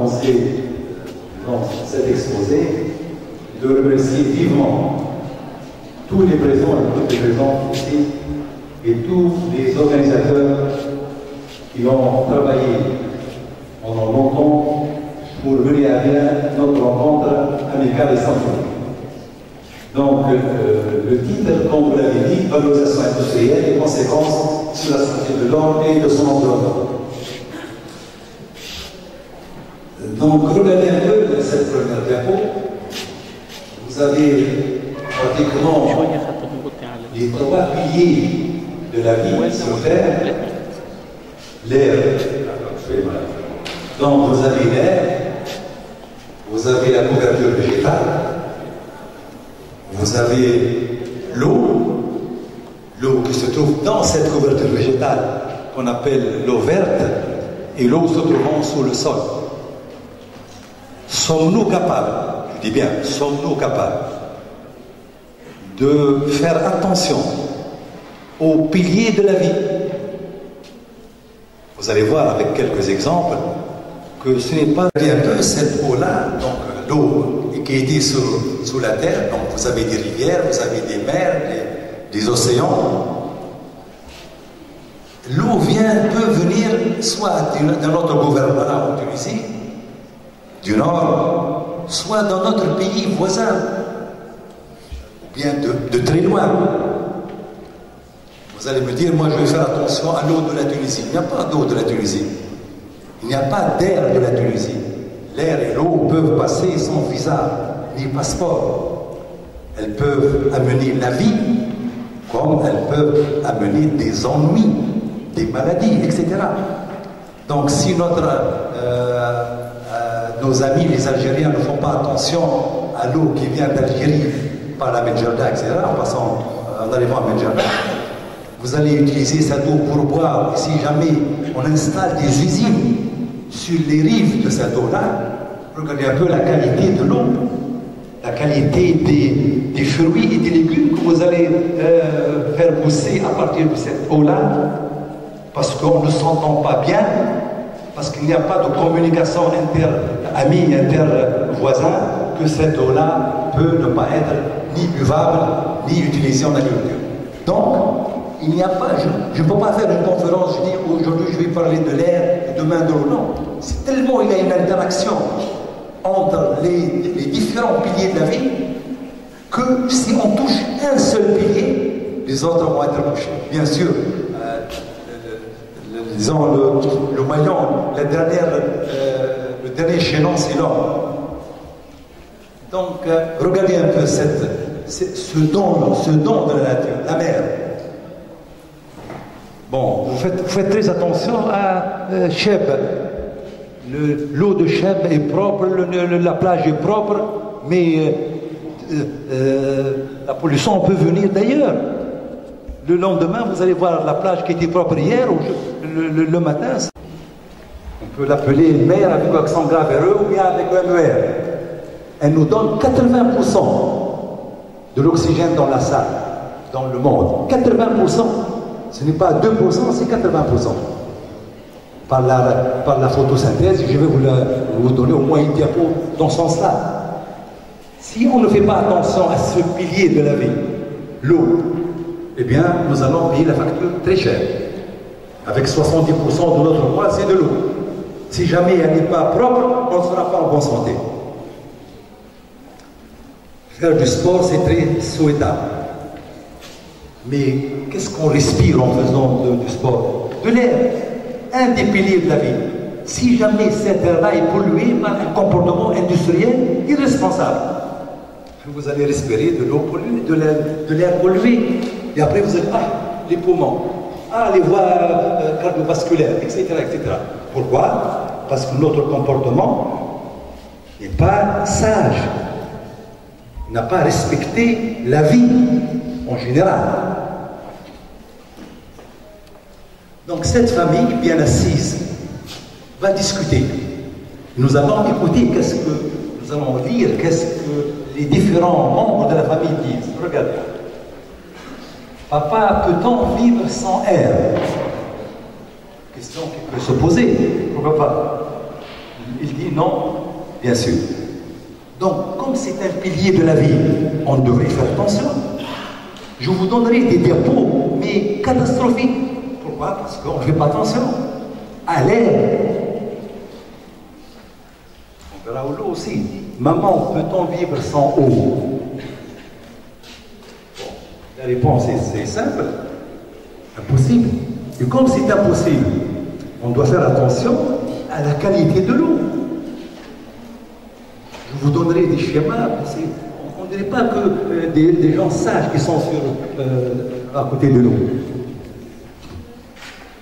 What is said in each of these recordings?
commencer cet exposé, de remercier vivement tous les présents et toutes les présentes ici et tous les organisateurs qui ont travaillé pendant longtemps pour mener à bien notre rencontre amicale et symphonique. Donc, le titre, comme vous l'avez dit, valorisation industrielle et conséquences sur la santé de l'homme et de son environnement. Donc, regardez un peu cette première diapo. Vous avez pratiquement les trois piliers de la vie sur Terre. L'air. Donc, vous avez l'air, vous avez la couverture végétale, vous avez l'eau qui se trouve dans cette couverture végétale qu'on appelle l'eau verte, et l'eau se trouvant sous le sol. Sommes-nous capables, je dis bien, sommes-nous capables de faire attention aux piliers de la vie? Vous allez voir avec quelques exemples que ce n'est pas un peu cette eau-là, donc l'eau qui est dit sous la terre, donc vous avez des rivières, vous avez des mers, des océans. L'eau peut venir soit de notre gouvernement en Tunisie, du nord, soit dans notre pays voisin, ou bien de très loin. Vous allez me dire, moi je vais faire attention à l'eau de la Tunisie. Il n'y a pas d'eau de la Tunisie. Il n'y a pas d'air de la Tunisie. L'air et l'eau peuvent passer sans visa ni passeport. Elles peuvent amener la vie, comme elles peuvent amener des ennuis, des maladies, etc. Donc si nos amis les Algériens ne font pas attention à l'eau qui vient d'Algérie par la Medjerda, etc., en arrivant à Medjerda, vous allez utiliser cette eau pour boire. Et si jamais on installe des usines sur les rives de cette eau-là, regardez un peu la qualité de l'eau, la qualité des fruits et des légumes que vous allez faire pousser à partir de cette eau-là, parce qu'on ne s'entend pas bien, parce qu'il n'y a pas de communication inter-amis, inter-voisins, que cette eau-là peut ne pas être ni buvable, ni utilisée en agriculture. Donc, il n'y a pas, je ne peux pas faire une conférence, je dis aujourd'hui je vais parler de l'air et demain de l'eau. Non, c'est tellement il y a une interaction entre les différents piliers de la vie que si on touche un seul pilier, les autres vont être touchés. Bien sûr, disons le maillon, le dernier chaînon, c'est l'homme. Donc, regardez un peu ce don de la nature, la mer. Bon, vous faites très attention à Cheb. L'eau de Cheb est propre, la plage est propre, mais la pollution peut venir d'ailleurs. Le lendemain, vous allez voir la plage qui était propre hier, le matin. On peut l'appeler une mer avec un accent grave RE ou bien avec un MER. Elle nous donne 80% de l'oxygène dans la salle, dans le monde. 80%. Ce n'est pas 2%, c'est 80%. Par la photosynthèse, je vais vous donner au moins une diapo dans ce sens-là. Si on ne fait pas attention à ce pilier de la vie, l'eau, eh bien, nous allons payer la facture très chère. Avec 70% de notre poids, c'est de l'eau. Si jamais elle n'est pas propre, on ne sera pas en bonne santé. Faire du sport, c'est très souhaitable. Mais qu'est-ce qu'on respire en faisant du sport? De l'air, un des piliers de la vie. Si jamais cet air-là est pollué par un comportement industriel irresponsable, vous allez respirer de l'eau polluée, de l'air pollué. Et après vous allez, les poumons, les voies cardiovasculaires, etc., etc. Pourquoi? Parce que notre comportement n'est pas sage. N'a pas respecté la vie en général. Donc cette famille bien assise va discuter. Nous allons écouter nous allons lire qu'est-ce que les différents membres de la famille disent. Regardez. Papa, peut-on vivre sans air? Question qui peut se poser. Pourquoi pas? il dit non, bien sûr. Donc, comme c'est un pilier de la vie, on devrait faire attention. Je vous donnerai des diapos, mais catastrophiques. Pourquoi? Parce qu'on ne fait pas attention. À l'air. On verra l'eau aussi. Maman, peut-on vivre sans eau? Bon, la réponse est simple. Impossible. Et comme c'est impossible, on doit faire attention à la qualité de l'eau. Je vous donnerai des schémas. On ne dirait pas que des gens sages qui sont à côté de l'eau.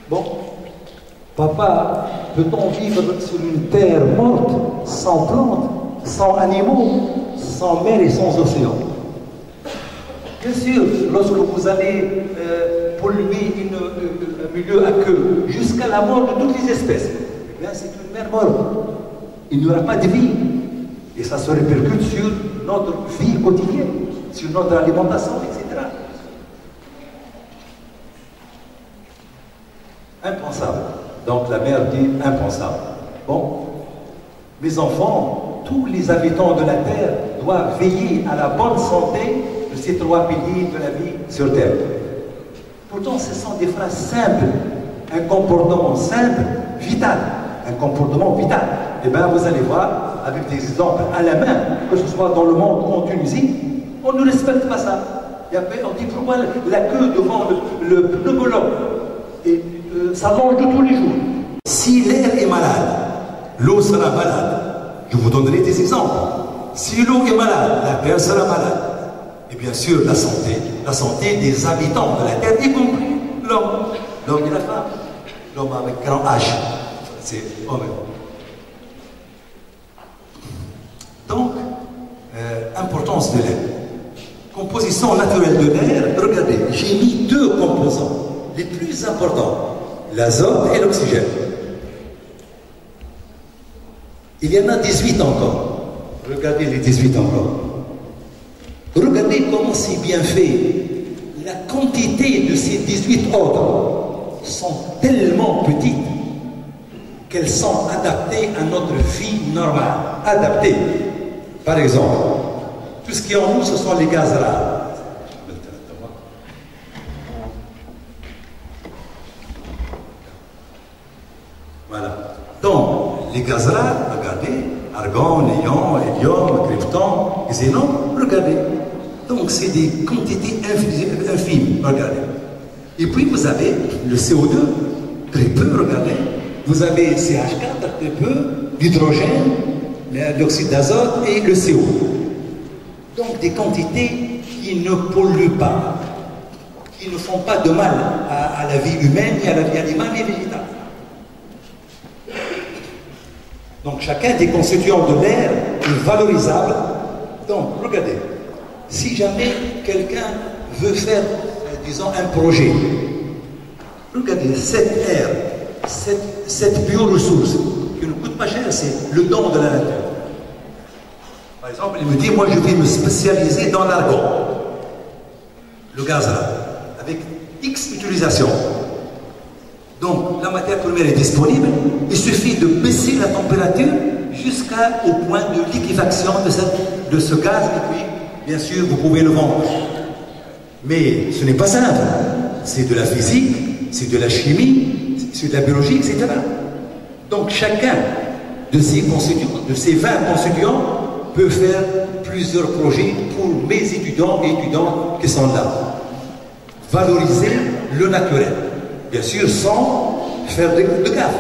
Bon, papa, peut-on vivre sur une terre morte, sans plantes, sans animaux, sans mer et sans océan? Bien sûr, lorsque vous allez polluer un milieu aqueux jusqu'à la mort de toutes les espèces, eh bien c'est une mer morte. Il n'y aura pas de vie. Et ça se répercute sur notre vie quotidienne, sur notre alimentation, etc. Impensable. Donc la mère dit impensable. Bon, mes enfants, tous les habitants de la terre doivent veiller à la bonne santé de ces trois piliers de la vie sur terre. Pourtant, ce sont des phrases simples, un comportement simple, vital, un comportement vital. Eh bien, vous allez voir, avec des exemples à la main, que ce soit dans le monde ou en Tunisie, on ne respecte pas ça. Et après, on dit pourquoi la queue devant le pneumologue, et ça mange de tous les jours. Si l'air est malade, l'eau sera malade. Je vous donnerai des exemples. Si l'eau est malade, la terre sera malade. Et bien sûr, la santé des habitants de la terre, y compris l'homme. L'homme et la femme. L'homme avec grand H. C'est homme. Donc, importance de l'air. Composition naturelle de l'air, regardez, j'ai mis deux composants les plus importants, l'azote et l'oxygène. Il y en a 18 encore. Regardez les 18 encore. Regardez comment c'est bien fait. La quantité de ces 18 autres sont tellement petites qu'elles sont adaptées à notre vie normale. Adaptées. Par exemple, tout ce qui est en nous, ce sont les gaz rares. Voilà. Donc, les gaz rares, regardez, argon, néon, hélium, krypton, xénon, regardez. Donc, c'est des quantités infimes, regardez. Et puis, vous avez le CO2, très peu, regardez. Vous avez CH4, très peu, l'hydrogène, l'oxyde d'azote et le CO. Donc, des quantités qui ne polluent pas, qui ne font pas de mal à la vie humaine, ni à la vie animale, ni végétale. Donc, chacun des constituants de l'air est valorisable. Donc, regardez, si jamais quelqu'un veut faire, disons, un projet, regardez, cette air, cette bioressource, qui ne coûte pas cher, c'est le don de la nature. Par exemple, il me dit, moi je vais me spécialiser dans l'argon, le gaz là, avec X utilisation. Donc, la matière première est disponible, il suffit de baisser la température jusqu'au point de liquéfaction de ce gaz, et puis, bien sûr, vous pouvez le vendre. Mais ce n'est pas simple. C'est de la physique, c'est de la chimie, c'est de la biologie, etc. Donc, chacun de ces constituants, de ces 20 constituants, peut faire plusieurs projets pour mes étudiants et étudiantes qui sont là. Valoriser le naturel. Bien sûr, sans faire de gaffe.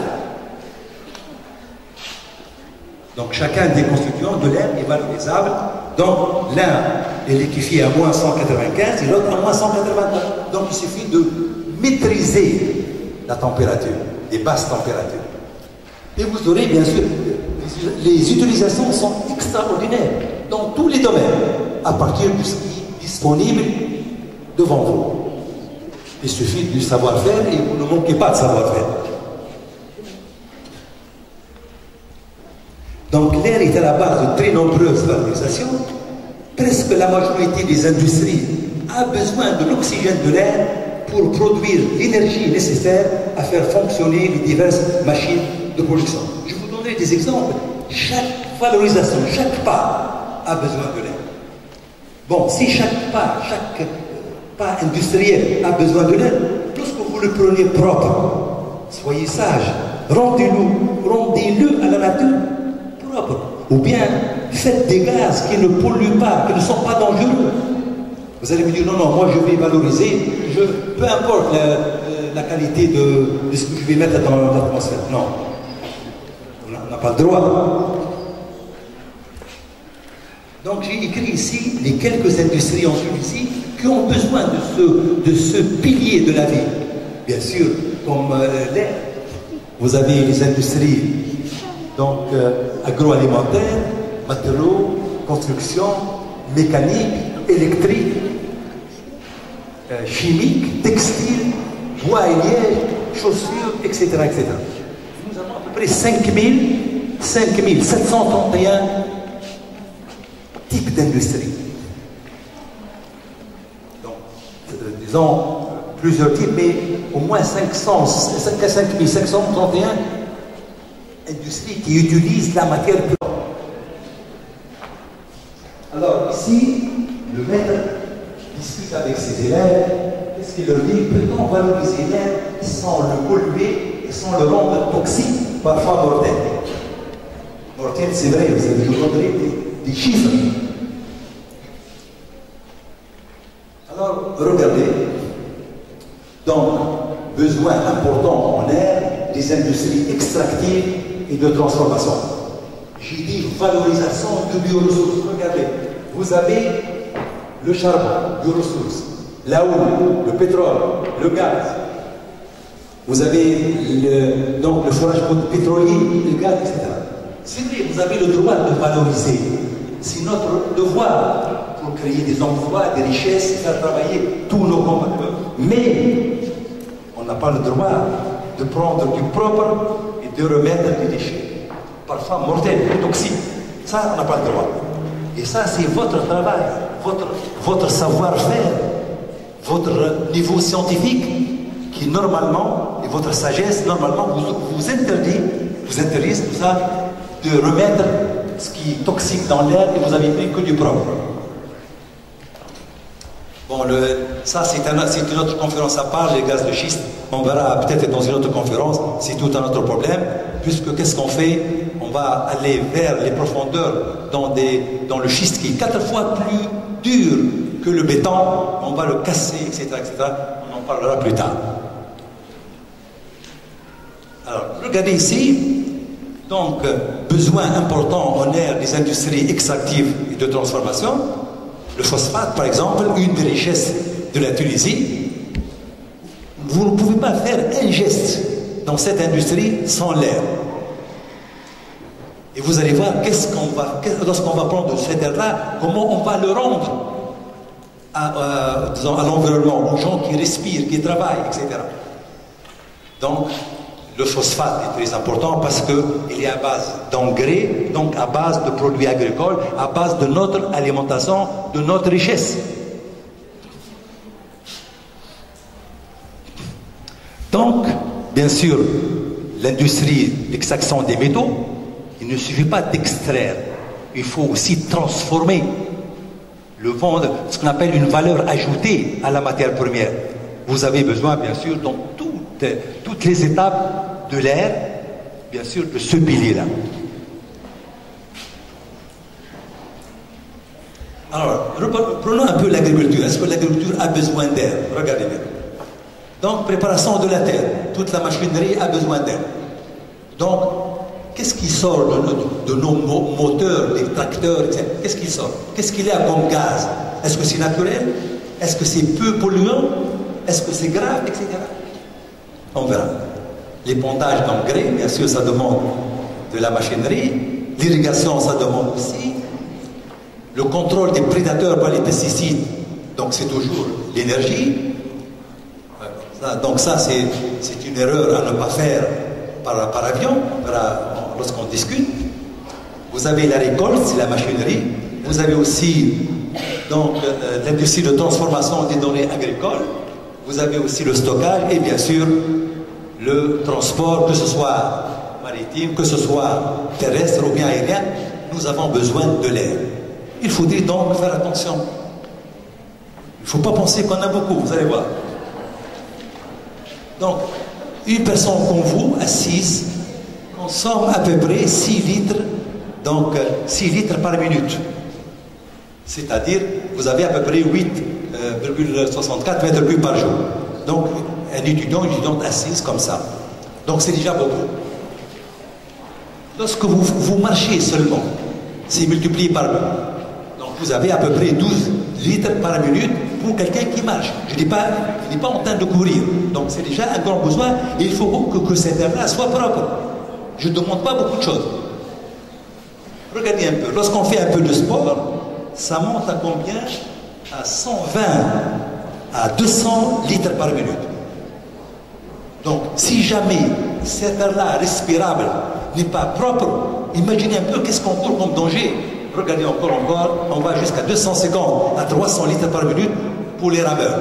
Donc, chacun des constituants de l'air est valorisable. Donc, l'un est liquéfié à moins 195 et l'autre à moins 181. Donc, il suffit de maîtriser la température, les basses températures. Et vous aurez, bien sûr, les utilisations sont extraordinaires dans tous les domaines, à partir de ce qui est disponible devant vous. Il suffit du savoir-faire et vous ne manquez pas de savoir-faire. Donc l'air est à la base de très nombreuses valorisations. Presque la majorité des industries a besoin de l'oxygène de l'air pour produire l'énergie nécessaire à faire fonctionner les diverses machines de production. Je vous donne donner des exemples. Chaque valorisation, chaque pas a besoin de l'air. Bon, si chaque pas industriel a besoin de l'air, lorsque vous le prenez propre, soyez sage, rendez-le à la nature propre. Ou bien faites des gaz qui ne polluent pas, qui ne sont pas dangereux. Vous allez me dire, non, moi je vais valoriser, peu importe la qualité de ce que je vais mettre dans l'atmosphère. Non, on n'a pas le droit. Donc j'ai écrit ici les quelques industries en Tunisie qui ont besoin de ce pilier de la vie. Bien sûr, comme l'air, vous avez les industries donc agroalimentaires, matériaux, construction, mécanique, électrique, chimique, textile, bois et liège, chaussures, etc., etc. Nous avons à peu près 5731 types d'industries. Donc, disons plusieurs types, mais au moins 5731 industries qui utilisent la matière blanche. Alors ici, le maître discute avec ses élèves. Qu'est-ce qu'il leur dit? Peut-on valoriser l'air sans le polluer et sans le rendre toxique, parfois mortel? Mortel, c'est vrai, vous avez donné des chiffres. Alors, regardez. Donc, besoin important en air des industries extractives et de transformation. J'ai dit valorisation de bioressources. Regardez, vous avez le charbon, bioressources, la houle, le pétrole, le gaz. Vous avez donc le forage pétrolier, le gaz, etc. C'est vrai, vous avez le droit de valoriser. C'est notre devoir pour créer des emplois, des richesses, faire travailler tous nos compatriotes. Mais on n'a pas le droit de prendre du propre et de remettre des déchets. Parfois mortels, toxiques. Ça, on n'a pas le droit. Et ça, c'est votre travail, votre savoir-faire, votre niveau scientifique qui, normalement, et votre sagesse, normalement, vous interdisent tout ça, de remettre ce qui est toxique dans l'air et vous avez pris que du propre. Bon, ça, c'est une autre conférence à part, les gaz de schiste. On verra peut-être dans une autre conférence, c'est tout un autre problème, puisque qu'est-ce qu'on fait? On va aller vers les profondeurs dans le schiste qui est 4 fois plus dur que le béton, on va le casser, etc., etc. On en parlera plus tard. Alors, regardez ici, donc, besoin important en air des industries extractives et de transformation. Le phosphate, par exemple, une des richesses de la Tunisie. Vous ne pouvez pas faire un geste dans cette industrie sans l'air. Et vous allez voir lorsqu'on va prendre cet air-là, comment on va le rendre à l'environnement, aux gens qui respirent, qui travaillent, etc. Donc, le phosphate est très important parce qu'il est à base d'engrais, donc à base de produits agricoles, à base de notre alimentation, de notre richesse. Donc, bien sûr, l'industrie d'extraction des métaux, il ne suffit pas d'extraire, il faut aussi transformer, le vendre, ce qu'on appelle une valeur ajoutée à la matière première. Vous avez besoin, bien sûr, dans toutes les étapes de l'air, bien sûr, de ce pilier-là. Alors, prenons un peu l'agriculture. Est-ce que l'agriculture a besoin d'air? Regardez bien. Donc, préparation de la terre. Toute la machinerie a besoin d'air. Donc, qu'est-ce qui sort de nos moteurs, des tracteurs, etc. Qu'est-ce qui sort? Qu'est-ce qu'il y a comme gaz? Est-ce que c'est naturel? Est-ce que c'est peu polluant? Est-ce que c'est grave, etc. On verra. L'épandage d'engrais, bien sûr, ça demande de la machinerie. L'irrigation, ça demande aussi. Le contrôle des prédateurs par les pesticides, donc c'est toujours l'énergie. Donc ça, c'est une erreur à ne pas faire par avion, lorsqu'on discute. Vous avez la récolte, c'est la machinerie. Vous avez aussi l'industrie de transformation des données agricoles. Vous avez aussi le stockage et bien sûr le transport, que ce soit maritime, que ce soit terrestre ou bien aérien, nous avons besoin de l'air. Il faudrait donc faire attention. Il ne faut pas penser qu'on a beaucoup, vous allez voir. Donc, une personne comme vous, assise, consomme à peu près 6 litres, donc 6 litres par minute. C'est-à-dire, vous avez à peu près 8,64 mètres cubes par jour. Donc, un étudiant, une étudiante assise comme ça. Donc, c'est déjà beaucoup. Lorsque vous marchez seulement, c'est multiplié par 2. Donc, vous avez à peu près 12 litres par minute pour quelqu'un qui marche. Je ne dis pas, il n'est pas en train de courir. Donc, c'est déjà un grand besoin. Et il faut que cet air-là soit propre. Je ne demande pas beaucoup de choses. Regardez un peu. Lorsqu'on fait un peu de sport, ça monte à combien? À 120 à 200 litres par minute. Donc, si jamais cet air-là respirable n'est pas propre, imaginez un peu qu'est-ce qu'on court comme danger. Regardez encore, on va jusqu'à 250 à 300 litres par minute pour les rameurs.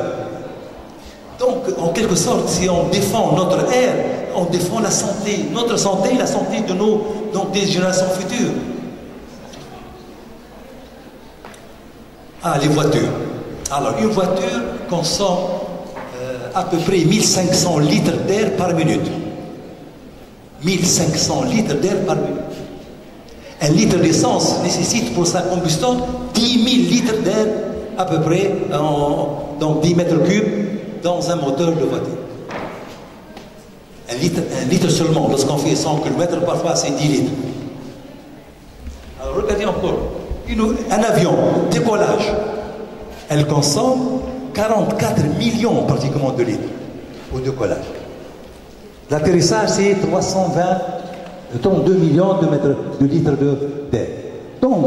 Donc, en quelque sorte, si on défend notre air, on défend la santé, notre santé et la santé de des générations futures. Ah, les voitures. Alors, une voiture consomme à peu près 1500 litres d'air par minute. 1500 litres d'air par minute. Un litre d'essence nécessite pour sa combustion 10 000 litres d'air à peu près, donc 10 mètres cubes dans un moteur de voiture. Un litre seulement, lorsqu'on fait 100 km, parfois c'est 10 litres. Alors regardez encore, un avion, décollage, elle consomme 44 millions pratiquement de litres au décollage. L'atterrissage, c'est 2 millions de litres d'air. Donc,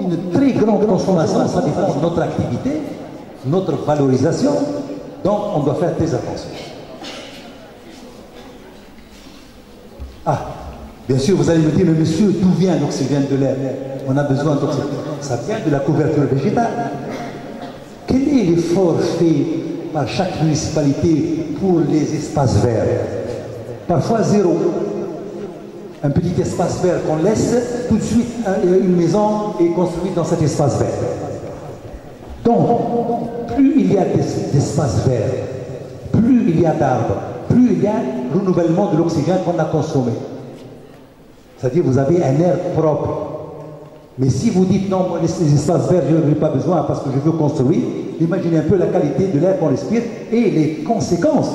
une très grande consommation, ça dépend de notre activité, notre valorisation, donc on doit faire très attention. Ah, bien sûr, vous allez me dire, mais monsieur, d'où vient l'oxygène de l'air? On a besoin d'oxygène. Ça vient de la couverture végétale. Quel est l'effort fait par chaque municipalité pour les espaces verts? Parfois zéro. Un petit espace vert qu'on laisse, tout de suite une maison est construite dans cet espace vert. Donc, plus il y a d'espaces verts, plus il y a d'arbres, plus il y a renouvellement de l'oxygène qu'on a consommé. C'est-à-dire vous avez un air propre. Mais si vous dites non, moi, les espaces verts, je n'en ai pas besoin parce que je veux construire, imaginez un peu la qualité de l'air qu'on respire et les conséquences.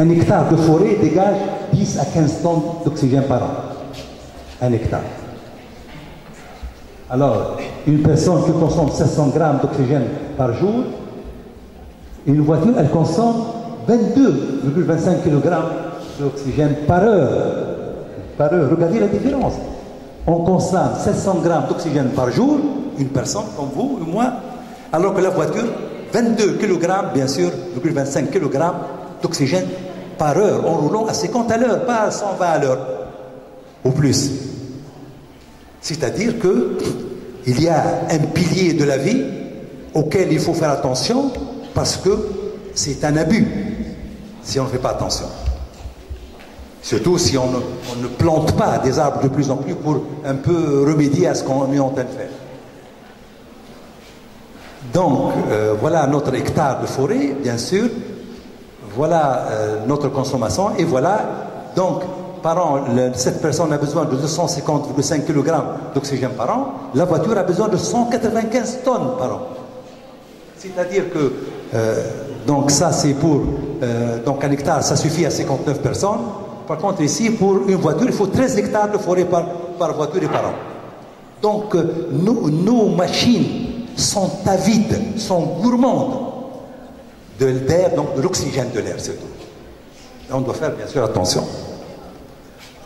Un hectare de forêt dégage 10 à 15 tonnes d'oxygène par an. Un hectare. Alors, une personne qui consomme 700 grammes d'oxygène par jour, une voiture, elle consomme 22,25 kg d'oxygène par heure. Par heure. Regardez la différence. On consomme 700 grammes d'oxygène par jour, une personne comme vous et moi, alors que la voiture, 22 kg, bien sûr, 25 kg d'oxygène par heure, en roulant à 50 à l'heure, pas à 120 à l'heure, ou plus. C'est-à-dire qu'il y a un pilier de la vie auquel il faut faire attention parce que c'est un abus si on ne fait pas attention. Surtout si on ne plante pas des arbres de plus en plus pour un peu remédier à ce qu'on est en train de faire. Donc, voilà notre hectare de forêt, bien sûr. Voilà notre consommation. Et voilà, donc, par an, cette personne a besoin de 250,5 kg d'oxygène par an. La voiture a besoin de 195 tonnes par an. C'est-à-dire que, donc ça c'est pour, donc un hectare, ça suffit à 59 personnes. Par contre, ici, pour une voiture, il faut 13 hectares de forêt par voiture et par an. Donc, nos machines sont avides, sont gourmandes de l'air, donc de l'oxygène de l'air, surtout. Et on doit faire, bien sûr, attention.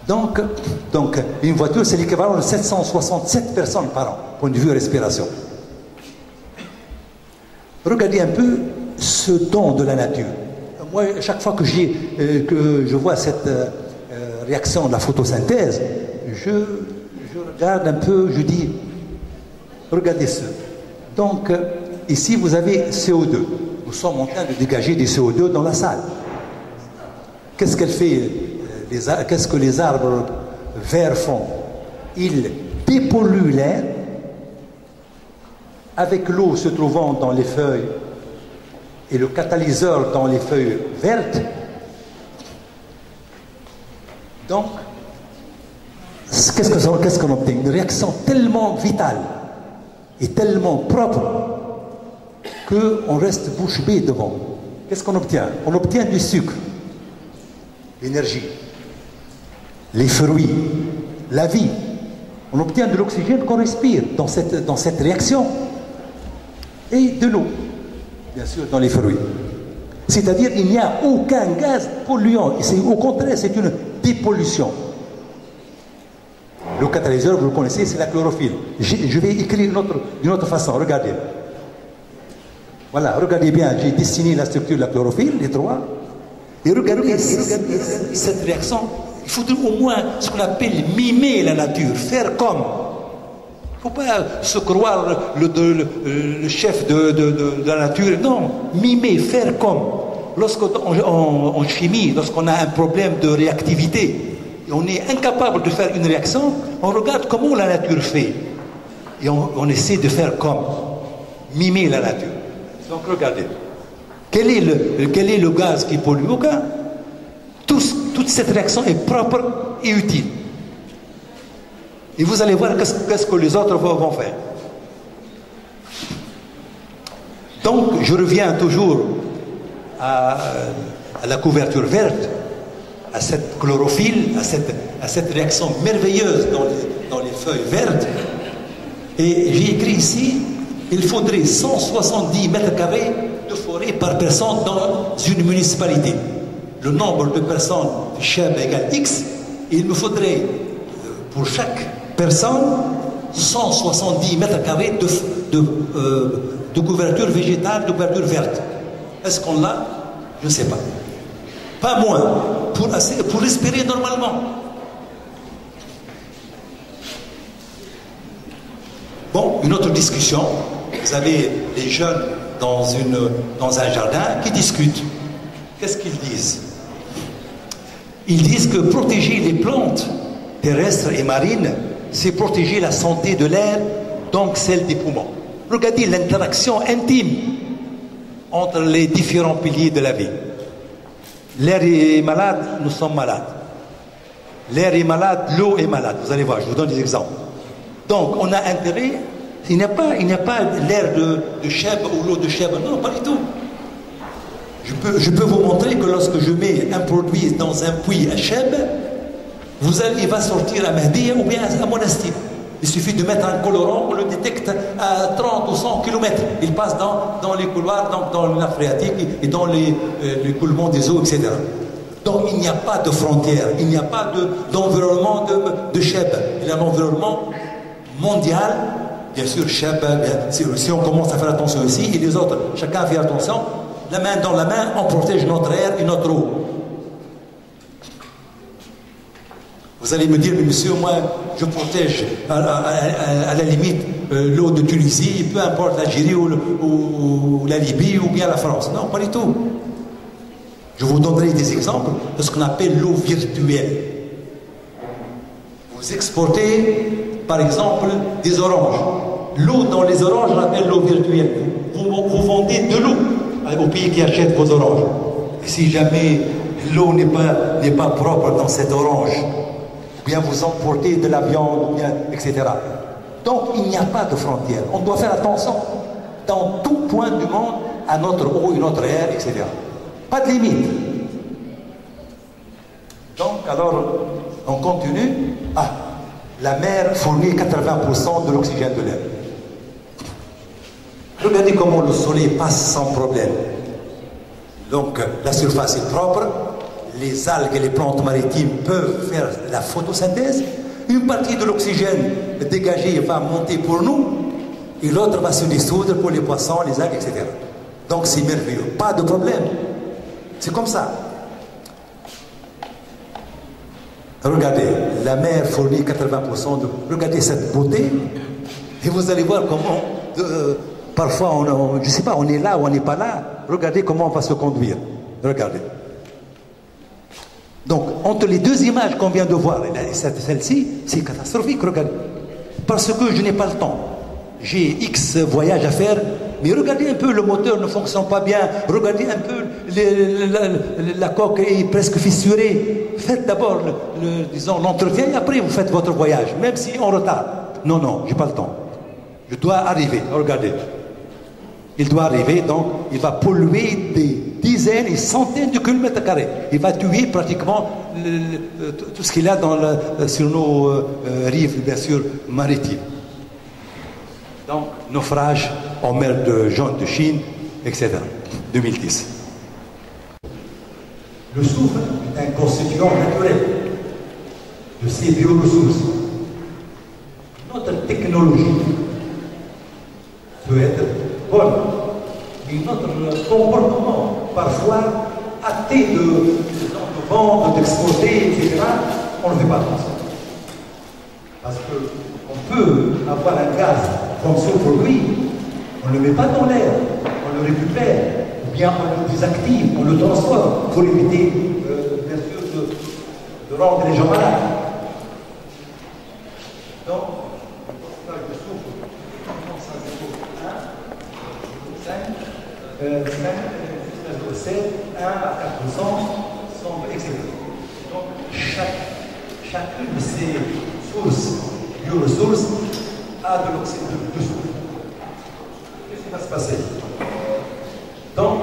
Donc une voiture, c'est l'équivalent de 767 personnes par an, point de vue respiration. Regardez un peu ce don de la nature. Moi, chaque fois que je vois cette réaction de la photosynthèse, je regarde un peu, je dis, regardez ça. Donc, ici, vous avez CO2. nous sommes en train de dégager du CO2 dans la salle. Qu'est-ce qu'elle fait, qu'est-ce que les arbres verts font? Ils dépolluent l'air avec l'eau se trouvant dans les feuilles et le catalyseur dans les feuilles vertes. Donc, qu'est-ce qu'on obtient? Une réaction tellement vitale et tellement propre qu'on reste bouche bée devant. Qu'est-ce qu'on obtient? On obtient du sucre, l'énergie, les fruits, la vie. On obtient de l'oxygène qu'on respire dans cette réaction. Et de l'eau, bien sûr, dans les fruits. C'est-à-dire qu'il n'y a aucun gaz polluant. Au contraire, c'est une dépollution. Le catalyseur, vous le connaissez, c'est la chlorophylle. Je vais écrire d'une autre façon. Regardez. Voilà, regardez bien. J'ai dessiné la structure de la chlorophylle, les trois. Et regardez cette réaction. Il faudrait au moins ce qu'on appelle mimer la nature, faire comme. Il ne faut pas se croire le chef de la nature. Non, mimer, faire comme. En chimie, lorsqu'on a un problème de réactivité, et on est incapable de faire une réaction, on regarde comment la nature fait. Et on essaie de faire comme. Mimer la nature. Donc regardez. Quel est le gaz qui pollue? Aucun. Toute cette réaction est propre et utile. Et vous allez voir qu'est-ce que les autres vont faire. Donc, je reviens toujours à la couverture verte, à cette chlorophylle, à cette réaction merveilleuse dans les feuilles vertes. Et j'ai écrit ici, il faudrait 170 mètres carrés de forêt par personne dans une municipalité. Le nombre de personnes Cheb égale X, et il me faudrait pour chaque personne 170 mètres carrés de couverture végétale, de couverture verte. Est-ce qu'on l'a? Je ne sais pas. Pas moins, pour respirer normalement. Bon, une autre discussion. Vous avez les jeunes dans un jardin qui discutent. Qu'est-ce qu'ils disent? Ils disent que protéger les plantes terrestres et marines, c'est protéger la santé de l'air, donc celle des poumons. Regardez l'interaction intime entre les différents piliers de la vie. L'air est malade, nous sommes malades. L'air est malade, l'eau est malade. Vous allez voir, je vous donne des exemples. Donc, on a intérêt, il n'y a pas l'air de Cheb ou l'eau de Cheb, non, pas du tout. Je peux vous montrer que lorsque je mets un produit dans un puits à Cheb, il va sortir à Mahdiya ou bien à Monastir. Il suffit de mettre un colorant, on le détecte à 30 ou 100 km. Il passe dans les couloirs, donc dans le nappe phréatique et dans l'écoulement des eaux, etc. Donc il n'y a pas de frontières, il n'y a pas d'environnement de Cheb. Il y a un environnement mondial. Bien sûr, Cheb, si on commence à faire attention ici, et les autres, chacun fait attention, la main dans la main, on protège notre air et notre eau. Vous allez me dire, mais monsieur, moi, je protège à la limite l'eau de Tunisie, peu importe l'Algérie ou la Libye ou bien la France. Non, pas du tout. Je vous donnerai des exemples de ce qu'on appelle l'eau virtuelle. Vous exportez, par exemple, des oranges. L'eau dans les oranges, on appelle l'eau virtuelle. Vous vendez de l'eau au pays qui achète vos oranges. Et si jamais l'eau n'est pas propre dans cette orange, ou bien vous emportez de la viande, ou bien, etc. Donc il n'y a pas de frontières. On doit faire attention dans tout point du monde à notre eau et notre air, etc. Pas de limite. Donc alors, on continue. La mer fournit 80% de l'oxygène de l'air. Regardez comment le soleil passe sans problème. Donc la surface est propre, les algues et les plantes maritimes peuvent faire la photosynthèse, une partie de l'oxygène dégagé va monter pour nous, et l'autre va se dissoudre pour les poissons, les algues, etc. Donc c'est merveilleux, pas de problème. C'est comme ça. Regardez, la mer fournit 80% de... Regardez cette beauté, et vous allez voir comment Parfois, je ne sais pas, on est là ou on n'est pas là. Regardez comment on va se conduire. Regardez. Donc, entre les deux images qu'on vient de voir et celle-ci, c'est catastrophique, regardez. Parce que je n'ai pas le temps. J'ai X voyages à faire, mais regardez un peu, le moteur ne fonctionne pas bien. Regardez un peu, la coque est presque fissurée. Faites d'abord, disons, l'entretien et après vous faites votre voyage, même si on retarde. Non, non, j'ai pas le temps. Je dois arriver, regardez. Il doit arriver, donc il va polluer des dizaines et centaines de kilomètres carrés. Il va tuer pratiquement tout ce qu'il y a sur nos rives, bien sûr, maritimes. Donc, naufrage en mer de Jaune de Chine, etc. 2010. Le soufre est un constituant naturel de ces bioressources. Notre technologie peut être bonne, mais notre comportement, parfois, hâté de vendre, d'exporter, etc., on ne fait pas attention. Parce qu'on peut avoir un gaz comme ce produit, on ne le met pas dans l'air, on le récupère, ou bien on le désactive, on le transforme pour éviter, bien sûr, de rendre les gens malades. Donc, le soufre, 7, 1 à 4% sont exécutés. Donc, chacune de ces sources, bioressources, a de l'oxyde de soufre. Qu'est-ce qui va se passer? Donc,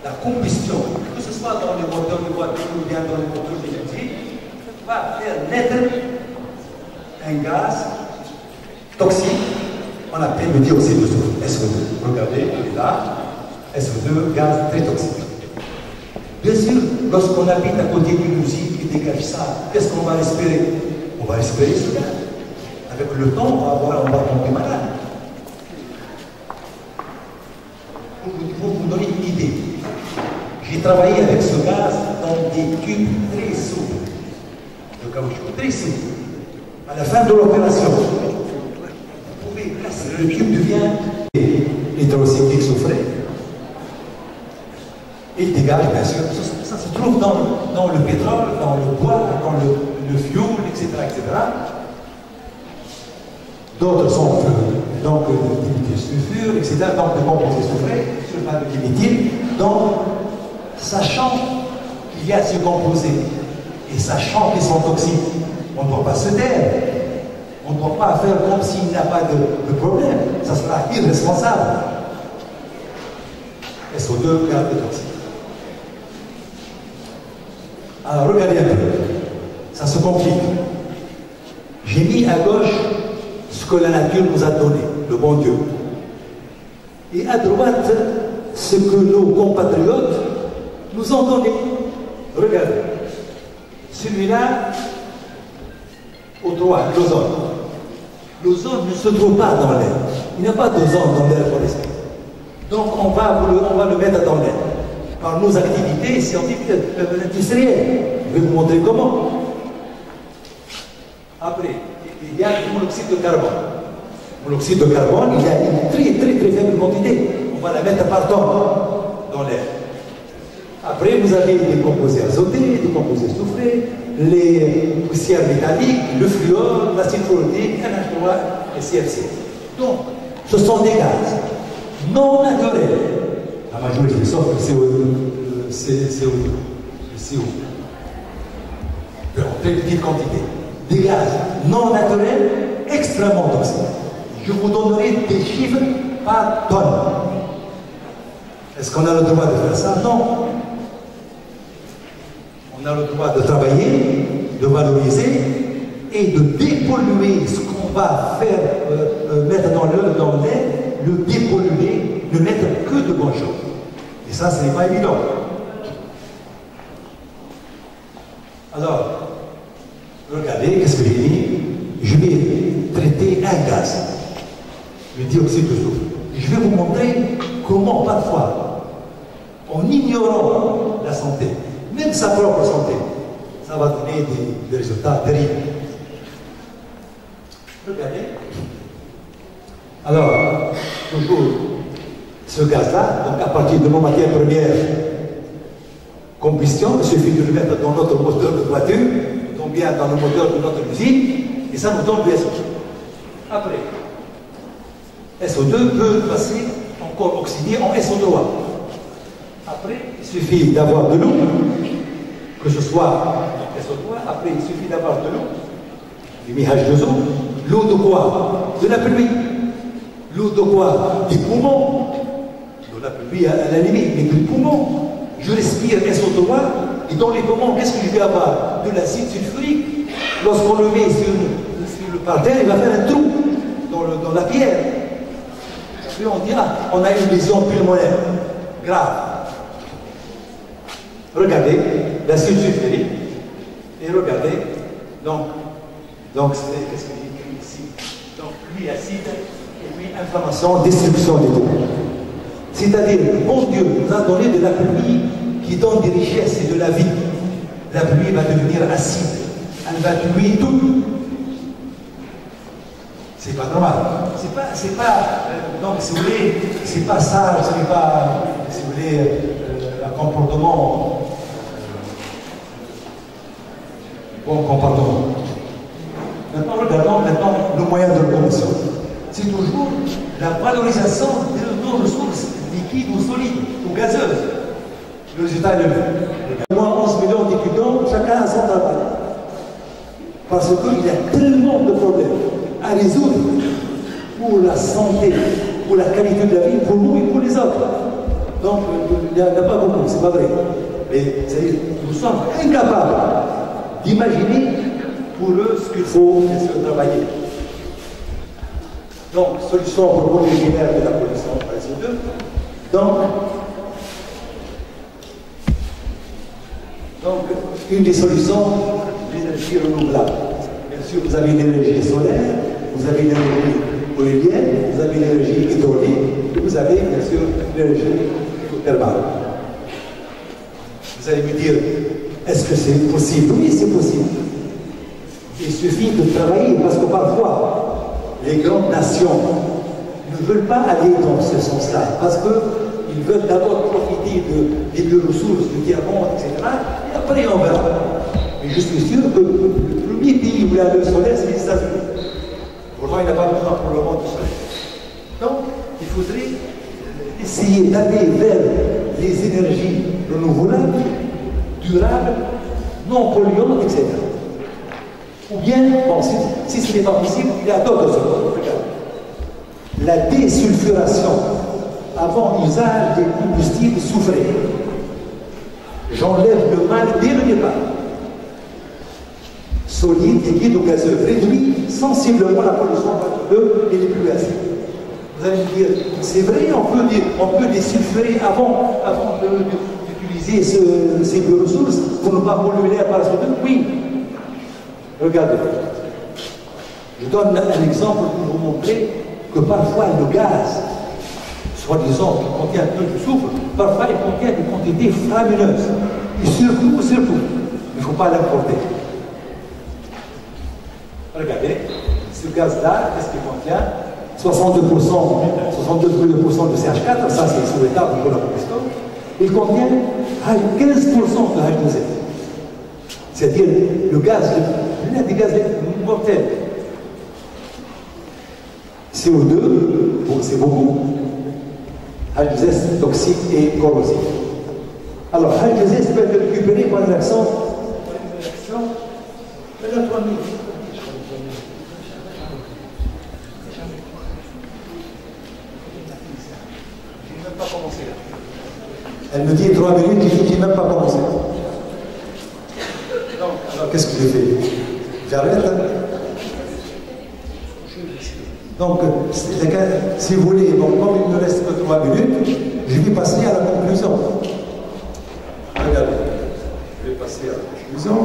la combustion, que ce soit dans les moteurs de voiture ou bien dans les moteurs d'énergie, va faire naître un gaz toxique, on appelle le dioxyde de soufre, SO2. Regardez, il est là, SO2, gaz très toxique. Bien sûr, lorsqu'on habite à côté d'une usine qui dégage ça, qu'est-ce qu'on va respirer? On va respirer ce gaz. Avec le temps, on va tomber malade. Pour vous donner une idée, j'ai travaillé avec ce gaz dans des tubes très souples, de caoutchouc très souple. À la fin de l'opération, vous pouvez casser, le tube devient hydrocyclique soufré. Il dégage, bien sûr, ça se trouve dans le pétrole, dans le bois, dans le fuel, etc., etc. D'autres sont donc des sulfure, etc., donc des composés soufrés, sulfate de diméthyle. Donc, sachant qu'il y a ces composés et sachant qu'ils sont toxiques, on ne doit pas se taire. On ne doit pas faire comme s'il n'y a pas de problème. Ça sera irresponsable. SO2, gaz de toxique. Alors, regardez un peu. Ça se complique. J'ai mis à gauche ce que la nature nous a donné, le bon Dieu. Et à droite, ce que nos compatriotes nous ont donné. Regardez. Celui-là, au droit, l'ozone. L'ozone ne se trouve pas dans l'air. Il n'y a pas d'ozone dans l'air pour respirer. Donc on va le mettre dans l'air. Par nos activités scientifiques, industrielles. Je vais vous montrer comment. Après, il y a le monoxyde de carbone. Le monoxyde de carbone, il y a une très très très faible quantité. On va la mettre par tonne dans l'air. Après, vous avez des composés azotés, des composés soufrés, les poussières métalliques, le fluor, l'acide chlorhydrique, NH3 et CFC. Donc, ce sont des gaz non naturels. La majorité, sauf le CO2, en très petite quantité. Des gaz non naturels extrêmement toxiques. Je vous donnerai des chiffres par tonne. Est-ce qu'on a le droit de faire ça? Non. On a le droit de travailler, de valoriser et de dépolluer ce qu'on va faire, mettre dans l'air, le dépolluer, ne mettre que de bonnes choses. Et ça, ce n'est pas évident. Alors, regardez, qu'est-ce que j'ai dit? Je vais traiter un gaz, le dioxyde de soufre. Je vais vous montrer comment, parfois, en ignorant la santé, même sa propre santé, ça va donner des résultats terribles. Regardez. Alors, toujours ce gaz-là, donc à partir de nos matières premières, combustion, il suffit de le mettre dans notre moteur de voiture, donc bien dans le moteur de notre usine, et ça nous donne du SO2. Après, SO2 peut passer encore oxydé en SO3. Après, il suffit d'avoir de l'eau, que ce soit SO3, après il suffit d'avoir de l'eau, du H2O, l'eau de quoi? De la pluie. L'eau de quoi? Des poumons. De la pluie à la limite, mais du poumon. Je respire SO3, et dans les poumons, qu'est-ce que je vais avoir? De l'acide sulfurique. Lorsqu'on le met sur le parterre, il va faire un trou dans la pierre. Puis on dit, ah, on a une lésion pulmonaire grave. Regardez l'acide sulfurique, et regardez, donc c'est qu'est-ce qu'il dit ici? Donc pluie acide, et puis inflammation, destruction des poumons. C'est-à-dire, bon Dieu nous a donné de la pluie qui donne des richesses et de la vie. La pluie va devenir acide. Elle va tuer tout. C'est pas normal. C'est pas donc, si vous voulez, c'est pas ça, c'est pas, si vous voulez, un comportement, bon comportement. Maintenant, regardons le moyen de locomotion. C'est toujours la valorisation de nos ressources liquides ou solides ou gazeuses. Le résultat est le même. Moins 11 millions d'étudiants, chacun a son travail. Parce qu'il y a tellement de problèmes à résoudre pour la santé, pour la qualité de la vie, pour nous et pour les autres. Donc, il n'y en a pas beaucoup, c'est pas vrai. Mais nous sommes incapables d'imaginer pour eux ce qu'il faut bien sûr travailler. Donc, solution pour le général de la pollution par SO2. Donc, une des solutions, l'énergie renouvelable. Bien sûr, vous avez l'énergie solaire, vous avez l'énergie éolienne, vous avez l'énergie hydraulique, et vous avez bien sûr l'énergie thermale. Vous allez me dire, est-ce que c'est possible? Oui, c'est possible. Il suffit de travailler, parce que parfois, les grandes nations ne veulent pas aller dans ce sens-là, parce qu'ils veulent d'abord profiter des deux ressources, du diamant, etc., et après on verra. Mais je suis sûr que le premier pays où il y a le soleil, c'est les États-Unis. Pourtant, il n'a pas besoin pour le moment du soleil. Donc, il faudrait essayer d'aller vers les énergies renouvelables, durables, non polluantes, etc. Ou bien, bon, si ce n'est pas possible, il y a d'autres choses. La désulfuration avant usage des combustibles soufrés. J'enlève le mal dès le départ. Solide, liquide ou gazeux réduit sensiblement la pollution par deux et les plus acides. Vous allez me dire, c'est vrai, on peut désulfurer avant d'utiliser ces deux ressources pour ne pas polluer l'air par la suite. Oui. Regardez. Je donne un exemple pour vous montrer que parfois le gaz, soi-disant qui contient un peu de soufre, parfois il contient des quantités faramineuses. Et surtout, il ne faut pas l'importer. Regardez, ce gaz-là, qu'est-ce qu'il contient? 62% de CH4, ça c'est souhaitable pour la combustion. Il contient 15% de H2S. C'est-à-dire le gaz, l'un des gaz mortels. CO2, bon, c'est beaucoup. H2S toxique et corrosif. Alors, H2S peut être récupéré par une réaction. Elle a 3 minutes. Je n'ai même pas commencé là. Elle me dit 3 minutes, je n'ai même pas commencé. Donc, alors qu'est-ce que j'ai fait? J'arrête. Donc, si vous voulez, bon, comme il ne me reste que 3 minutes, je vais passer à la conclusion. Regardez, je vais passer à la conclusion.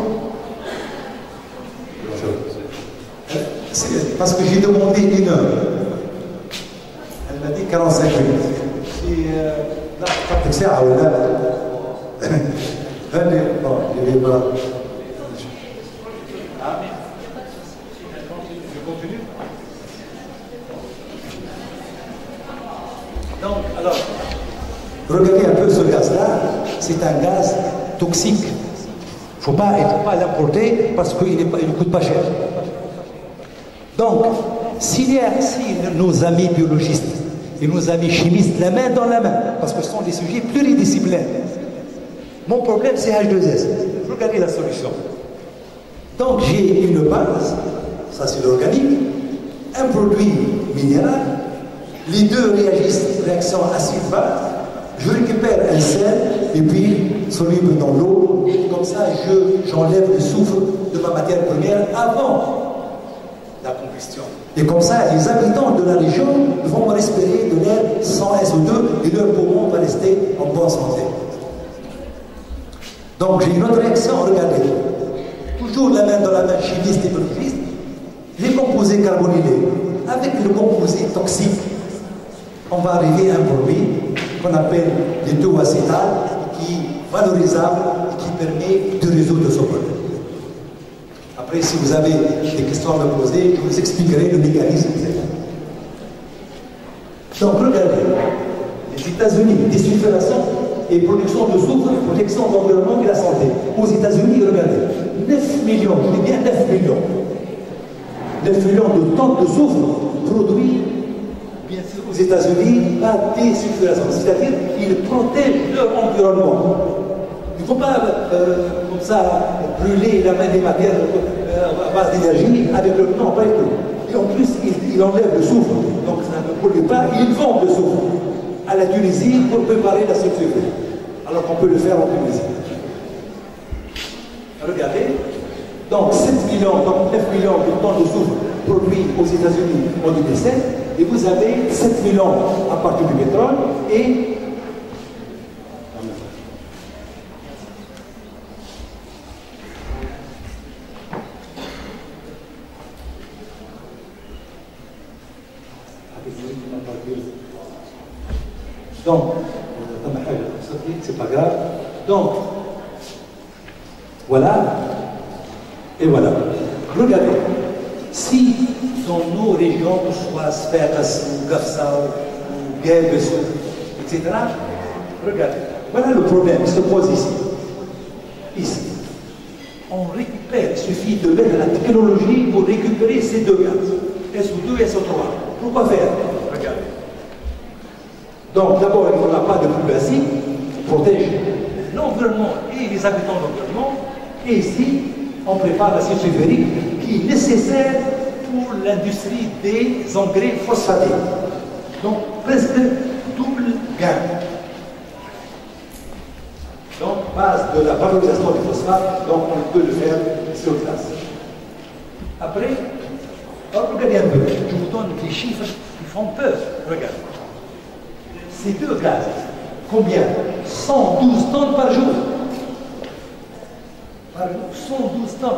Parce que j'ai demandé 1 heure. Elle m'a dit 45 minutes. Là, je vais pas. Je continue. Donc, alors. Regardez un peu ce gaz-là, c'est un gaz toxique. Il ne faut pas l'importer parce qu'il ne coûte pas cher. Donc, si nos amis biologistes et nos amis chimistes, la main dans la main, parce que ce sont des sujets pluridisciplinaires, mon problème c'est H2S. Regardez la solution. Donc, j'ai une base, ça c'est l'organique, un produit minéral, les deux réagissent, réaction acide-base, je récupère un sel et puis soluble dans l'eau, comme ça j'enlève le soufre de ma matière première avant la combustion. Et comme ça, les habitants de la région vont respirer de l'air sans SO2 et leur poumon va rester en bonne santé. Donc j'ai une autre réaction, regardez. Toujours la main dans la main, chimiste et biologiste, les composés carbonylés avec le composé toxique, on va arriver à un produit qu'on appelle l'éthoacétal qui est valorisable et qui permet de résoudre ce problème. Après, si vous avez des questions à me poser, je vous expliquerai le mécanisme. Donc, regardez, les États-Unis, désulfuration et production de soufre, protection de l'environnement et de la santé. Aux États-Unis, regardez, 9 millions, je dis bien 9 millions. 9 millions de tonnes de soufre produits, bien sûr, aux États-Unis par désulfuration. C'est-à-dire qu'ils protègent leur environnement. Il ne faut pas, comme ça, brûler les matières à base d'énergie avec le non, pas du tout. Et en plus, ils enlèvent le soufre. Donc ça ne pollue pas. Ils vendent le soufre à la Tunisie pour préparer la sulfure. Alors qu'on peut le faire en Tunisie. Regardez. Donc 7 millions, donc 9 millions de tonnes de soufre produits aux États-Unis en 2007. Et vous avez 7 millions à partir du pétrole et donc, c'est pas grave. Donc, voilà. Et voilà. Regardez. Si dans nos régions, soit Sfax ou Gafsa ou Guebes, etc., regardez. Voilà le problème qui se pose ici. Ici. On récupère, il suffit de mettre la technologie pour récupérer ces deux gaz. SO2 et SO3. Pourquoi faire? Regardez. Donc d'abord, il n'y aura pas de pluie acide, protège l'environnement et les habitants de l'environnement. Et ici, on prépare l'acide sulfurique qui est nécessaire pour l'industrie des engrais phosphatés. Donc presque double gain. Donc base de la valorisation des phosphates, donc on peut le faire sur place. Après, regardez un peu, je vous donne des chiffres qui font peur. Regardez. Ces deux gaz, combien? 112 tonnes par jour. Par jour, 112 tonnes.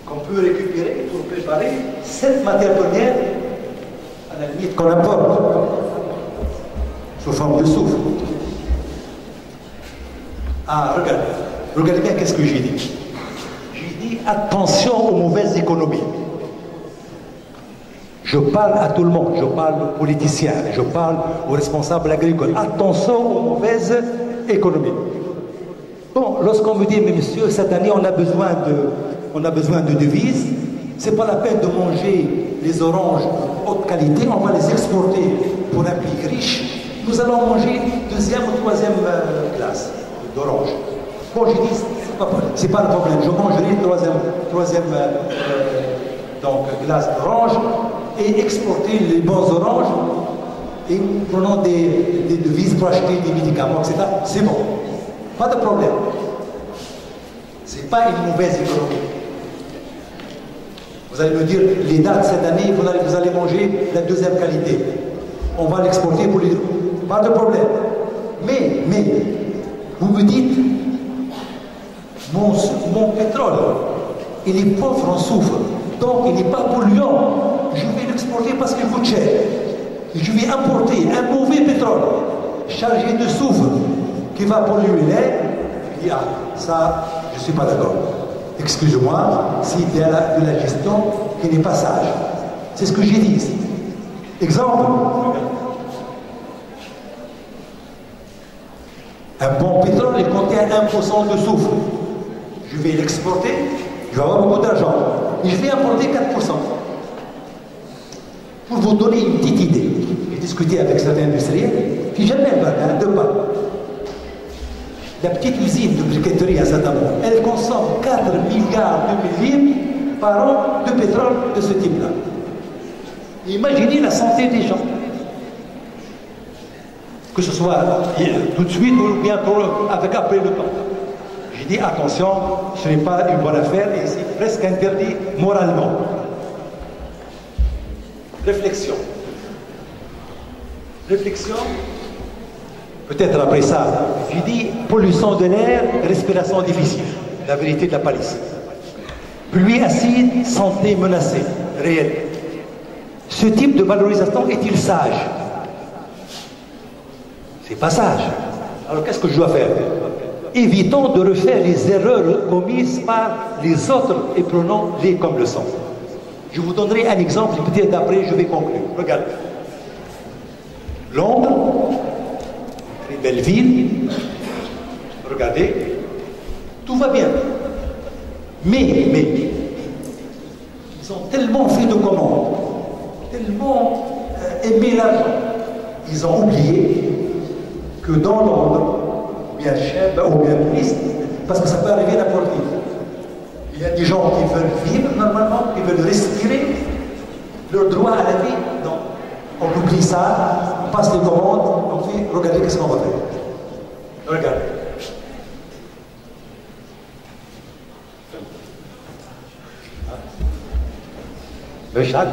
Qu'on peut récupérer pour préparer cette matière première, à la limite qu'on importe, sous forme de soufre. Ah, regardez bien qu'est-ce que j'ai dit. J'ai dit attention aux mauvaises économies. Je parle à tout le monde, je parle aux politiciens, je parle aux responsables agricoles. Attention aux mauvaises économies. Bon, lorsqu'on me dit, mais monsieur, cette année on a besoin de devises, c'est pas la peine de manger les oranges haute qualité, on va les exporter pour un pays riche. Nous allons manger deuxième ou troisième classe d'orange. Bon, j'ai dit, c'est pas le problème, je mangerai troisième donc glace d'orange et exporter les bons oranges et prenons des devises pour acheter des médicaments, etc. C'est bon, pas de problème. C'est pas une mauvaise économie. Vous allez me dire, les dates cette année, vous allez manger la deuxième qualité. On va l'exporter pour les deux. Pas de problème. Mais, vous me dites, mon pétrole, il est pauvre en soufre, donc il n'est pas polluant. Je vais l'exporter parce qu'il coûte cher. Je vais importer un mauvais pétrole chargé de soufre qui va polluer l'air. Je dis, ah, ça, je ne suis pas d'accord. Excusez-moi, c'est de la gestion qui n'est pas sage. C'est ce que j'ai dit ici. Exemple. Un bon pétrole, il contient 1% de soufre. Je vais l'exporter, je vais avoir beaucoup d'argent. Et je vais importer 4%. Pour vous donner une petite idée, j'ai discuté avec certains industriels qui jamais de pas. La petite usine de briqueterie à Saint-Amand, elle consomme 4 milliards de millilitres par an de pétrole de ce type-là. Imaginez la santé des gens. Que ce soit tout de suite ou bientôt avec après le temps. J'ai dit attention, ce n'est pas une bonne affaire et c'est presque interdit moralement. Réflexion. Réflexion. Peut-être après ça, j'ai dit pollution de l'air, respiration difficile. La vérité de la palisse. Pluie acide, santé menacée, réelle. Ce type de valorisation est-il sage? C'est pas sage. Alors qu'est-ce que je dois faire? Évitons de refaire les erreurs commises par les autres et prenons-les comme leçon. Je vous donnerai un exemple et peut-être après je vais conclure. Regardez. Londres, très belle ville. Regardez. Tout va bien. Mais, ils ont tellement fait de commandes, tellement aimé l'argent, ils ont oublié que dans Londres, ou bien Chèvre, ou bien Nice, parce que ça peut arriver n'importe qui. Il y a des gens qui veulent vivre normalement, qui veulent respirer leur droit à la vie. Non. On oublie ça, on passe les commandes, on fait, regardez qu'est-ce qu'on va faire. Regardez. Le chat.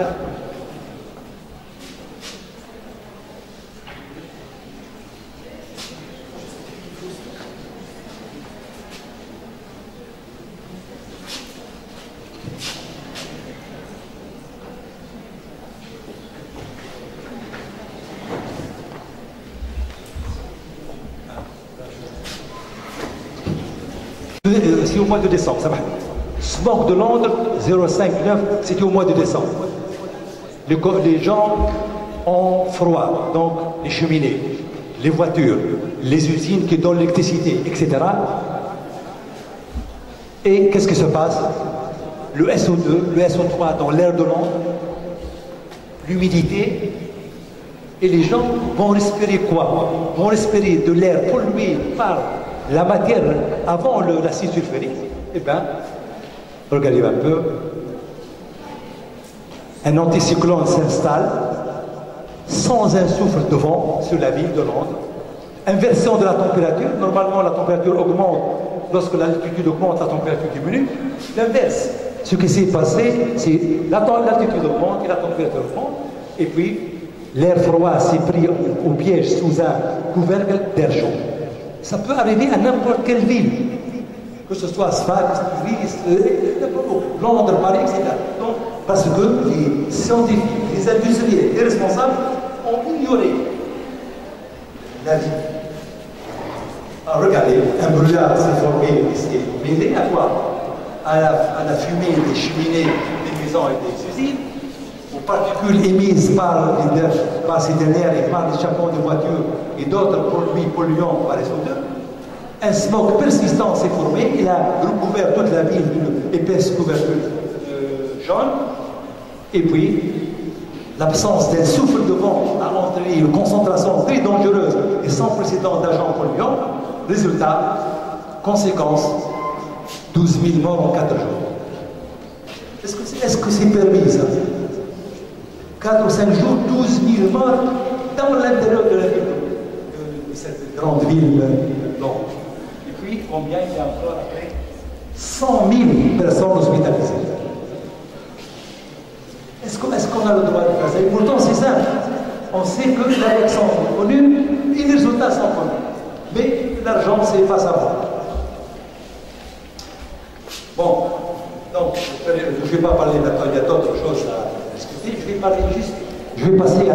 C'est au mois de décembre, ça va. Smog de Londres, 0,59, c'était au mois de décembre. Les gens ont froid, donc les cheminées, les voitures, les usines qui donnent l'électricité, etc. Et qu'est-ce qui se passe? Le SO2, le SO3 dans l'air de Londres, l'humidité, et les gens vont respirer quoi? Vont respirer de l'air pollué par la matière avant l'acide sulfurique. Eh bien, regardez un peu. Un anticyclone s'installe sans un souffle de vent sur la ville de Londres. Inversion de la température. Normalement, la température augmente. Lorsque l'altitude augmente, la température diminue. L'inverse. Ce qui s'est passé, c'est l'altitude augmente et la température augmente. Et puis, l'air froid s'est pris au piège sous un couvercle d'air chaud. Ça peut arriver à n'importe quelle ville, que ce soit Sfax, Nice, Londres, Paris, etc. Donc, parce que les scientifiques, les industriels, les responsables ont ignoré la vie. Alors regardez, un brouillard s'est formé ici, mêlé à quoi? À la fumée des cheminées des maisons et des usines, aux particules émises par ces dernières et par les chapeaux de voitures et d'autres produits polluants par les odeurs. Un smog persistant s'est formé, il a recouvert toute la ville d'une épaisse couverture jaune, et puis l'absence d'un souffle de vent a entraîné une concentration très dangereuse et sans précédent d'agents polluants. Résultat, conséquence, 12 000 morts en 4 jours. Est-ce que c'est permis ça? 4 ou 5 jours, 12 000 morts dans l'intérieur de la ville, de cette grande ville Londres. Et puis, combien il y a encore après? 100 000 personnes hospitalisées. Est-ce qu'on a le droit de faire ça? Et pourtant, c'est simple. On sait que les règles sont connues et les résultats sont connus. Mais l'argent, c'est pas savoir. Bon, donc, je ne vais pas parler maintenant, il y a d'autres choses à discuter. Je vais passer à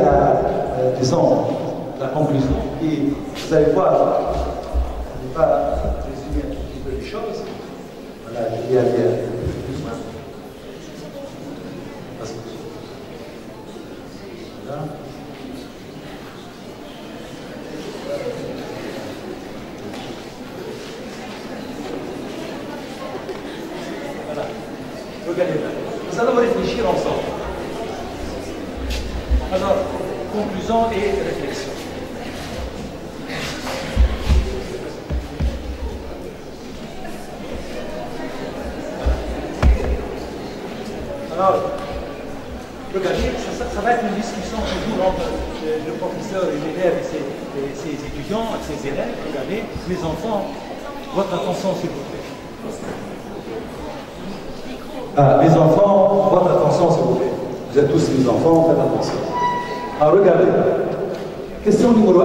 la conclusion. Et vous allez voir, je ne vais pas résumer un petit peu les choses. Voilà, je vais aller un peu plus loin. Voilà. Voilà. Regardez là. Nous allons réfléchir ensemble. Alors, conclusion et réflexion. Alors, regardez, ça va être une discussion toujours entre le professeur et l'élève et ses étudiants, et ses élèves. Regardez, mes enfants, votre attention s'il vous plaît. Mes enfants, votre attention s'il vous plaît. Vous êtes tous mes enfants, faites attention. Alors regardez, question numéro 1,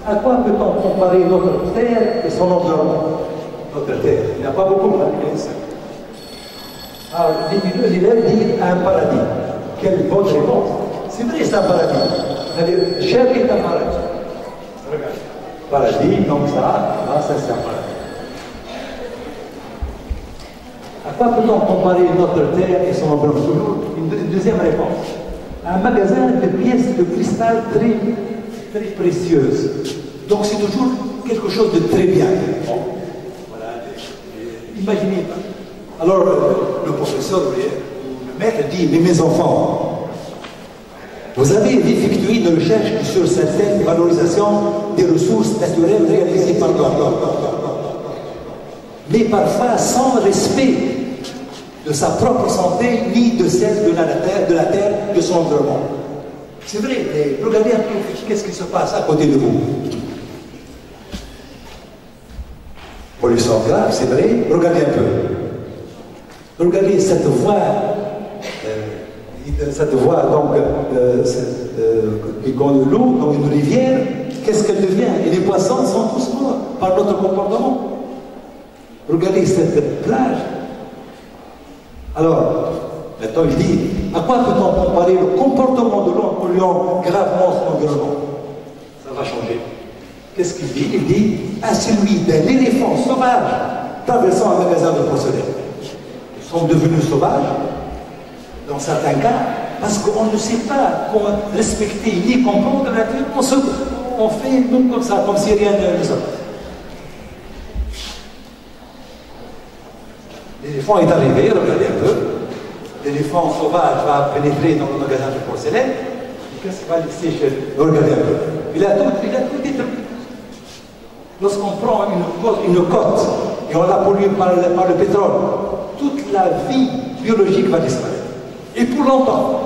à quoi peut-on comparer notre terre et son environnement? Notre terre, il n'y a pas beaucoup, hein, alors, l'élève dit un paradis. Quelle bonne réponse. C'est vrai, c'est un paradis. C'est-à-dire, chair est un paradis. Regarde. Paradis, comme ça, ça c'est un paradis. À quoi peut-on comparer notre terre et son environnement? Toujours une deuxième réponse. Un magasin de pièces de cristal très précieuses. Donc c'est toujours quelque chose de très bien. Bon. Voilà. Imaginez. Alors, le professeur, le maître dit, mais mes enfants, vous avez effectué une recherche sur certaines valorisations des ressources naturelles réalisées par l'homme, mais parfois sans respect de sa propre santé, ni de celle de la terre, de son environnement. C'est vrai, mais regardez un peu qu'est-ce qui se passe à côté de vous. Pollution grave, c'est vrai, regardez un peu. Regardez cette voie donc, qui gagne l'eau dans une rivière, qu'est-ce qu'elle devient? Et les poissons sont tous morts par notre comportement. Regardez cette plage. Alors, maintenant il dit, à quoi peut-on comparer le comportement de l'homme polluant gravement son environnement? Ça va changer. Qu'est-ce qu'il dit? Il dit, à celui d'un éléphant sauvage traversant un magasin de porcelaine. Sont devenus sauvages, dans certains cas, parce qu'on ne sait pas comment respecter ni comprendre la nature, on fait comme ça, comme si rien ne se passe. L'éléphant est arrivé, regardez un peu, l'éléphant sauvage va pénétrer dans le magasin de porcelaine, et qu'est-ce qu'il va laisser chez lui? Regardez un peu. Il a tout détruit. Lorsqu'on prend une côte et on la pollue par le pétrole, toute la vie biologique va disparaître. Et pour longtemps.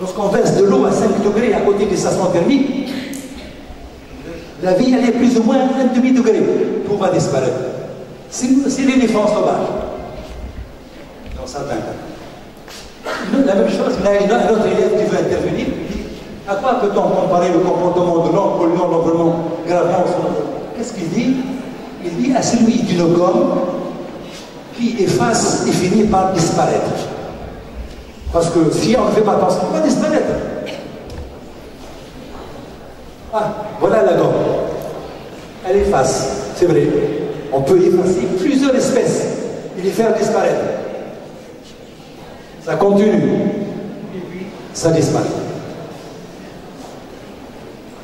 Lorsqu'on verse de l'eau à 5 degrés à côté des stations thermiques, la vie elle est plus ou moins à 1,5 degré. Tout va disparaître. C'est l'éléphant sauvage. Dans certains cas. La même chose, il y a un autre élève qui veut intervenir, il dit, à quoi peut-on comparer le comportement de l'homme polluant l'environnement gravement son environnement? Qu'est-ce qu'il dit? Il dit à celui d'une gomme qui efface et finit par disparaître. Parce que si on ne fait pas attention, on va disparaître. Ah, voilà la gomme. Elle efface, c'est vrai. On peut effacer plusieurs espèces et les faire disparaître. Ça continue. Et puis, ça disparaît.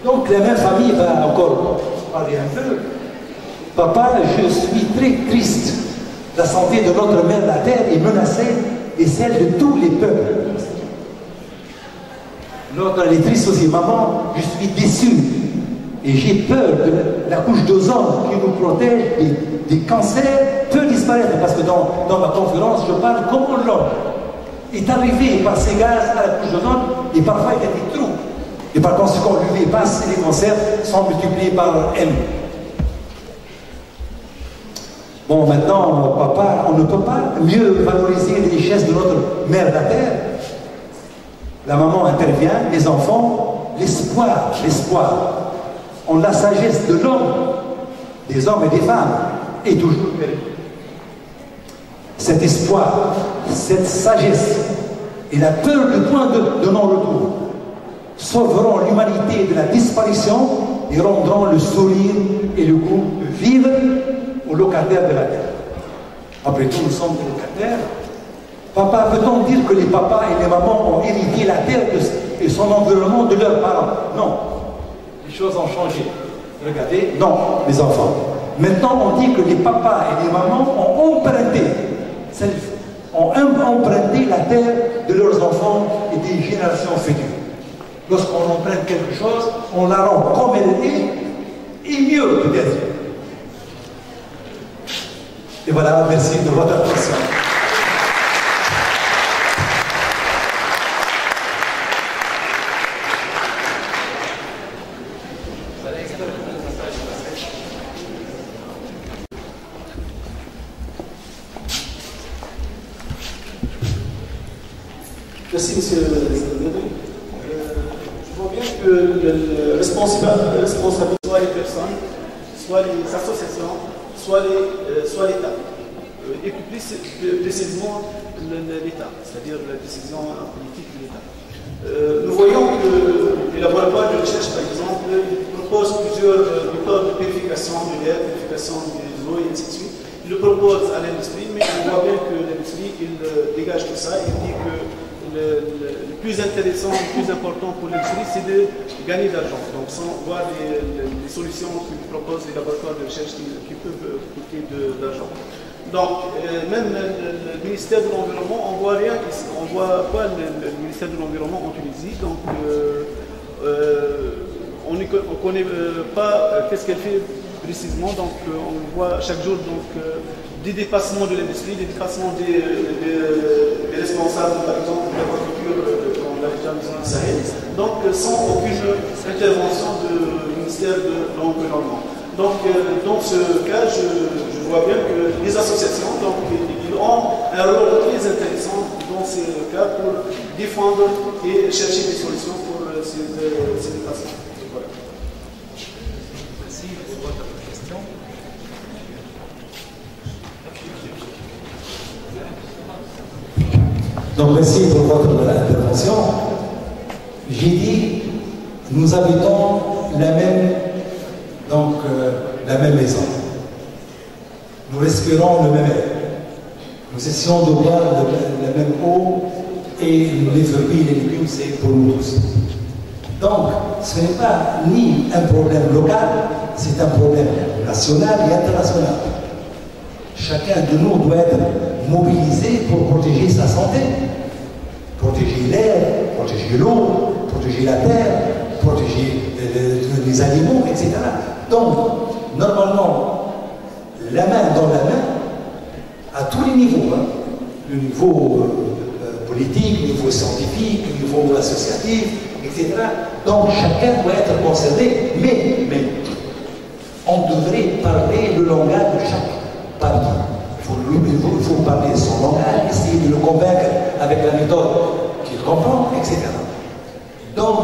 Donc la même famille va encore parler un peu. Papa, je suis très triste. La santé de notre mère, la terre, est menacée et celle de tous les peuples. L'autre, elle est triste aussi. Maman, je suis déçu et j'ai peur de la couche d'ozone qui nous protège des cancers peut disparaître parce que dans ma conférence, je parle comment l'homme est arrivé par ces gaz à la couche d'ozone et parfois il y a des trous. Et par conséquent, l'UV passe et les cancers sont multipliés par M. Bon, maintenant, papa, on ne peut pas mieux valoriser les richesses de notre mère la terre. La maman intervient, les enfants, l'espoir, en la sagesse de l'homme, des hommes et des femmes, est toujours perdu. Cet espoir, cette sagesse et la peur du point de non-retour sauveront l'humanité de la disparition et rendront le sourire et le goût de vivre aux locataires de la terre. Après tout, nous sommes des locataires. Papa, peut-on dire que les papas et les mamans ont hérité la terre et son environnement de leurs parents? Non. Les choses ont changé. Regardez, non, mes enfants. Maintenant, on dit que les papas et les mamans ont emprunté la terre de leurs enfants et des générations futures. Lorsqu'on emprunte quelque chose, on la rend comme elle est, et mieux peut-être. Et voilà, merci de votre attention. Merci, monsieur le Président. Je vois bien que le responsable soit les personnes, soit les associations, soit l'État. Et plus précisément l'État, c'est-à-dire la décision politique de l'État. Nous voyons que les laboratoires de recherche, par exemple, proposent plusieurs méthodes de purification de l'air, purification des eaux et ainsi de suite. Ils le proposent à l'industrie, mais on voit bien que l'industrie, il dégage tout ça. Il dit que le plus intéressant, le plus important pour l'industrie, c'est de gagner de l'argent. Donc, sans voir les solutions que proposent les laboratoires de recherche qui peuvent coûter de l'argent. Donc, même le ministère de l'Environnement, on voit rien ici. On voit pas le ministère de l'Environnement en Tunisie. Donc, on ne connaît pas qu'est-ce qu'elle fait précisément. Donc, on voit chaque jour des dépassements de l'industrie, des dépassements des responsables, par exemple, de l'agriculture, comme l'a déjà dit dans le Sahel. Donc, sans aucune intervention du ministère de l'Environnement. Donc, dans ce cas, je vois bien que les associations, donc, ils ont un rôle très intéressant dans ces cas pour défendre et chercher des solutions pour ces dépassements. Voilà. Merci pour votre question. Donc, merci pour votre intervention. J'ai dit, nous habitons la même maison. Nous respirons le même air. Nous essayons de boire la même eau et les fruits et les légumes, c'est pour nous tous. Donc, ce n'est pas ni un problème local, c'est un problème national et international. Chacun de nous doit être mobilisé pour protéger sa santé, protéger l'air, protéger l'eau, protéger la terre, protéger les animaux, etc. Donc, normalement, la main dans la main, à tous les niveaux, hein, le niveau politique, le niveau scientifique, le niveau associatif, etc. Donc, chacun doit être concerné, mais on devrait parler le langage de chaque parti. Il faut parler son langage, essayer de le convaincre avec la méthode qu'il comprend, etc. Donc,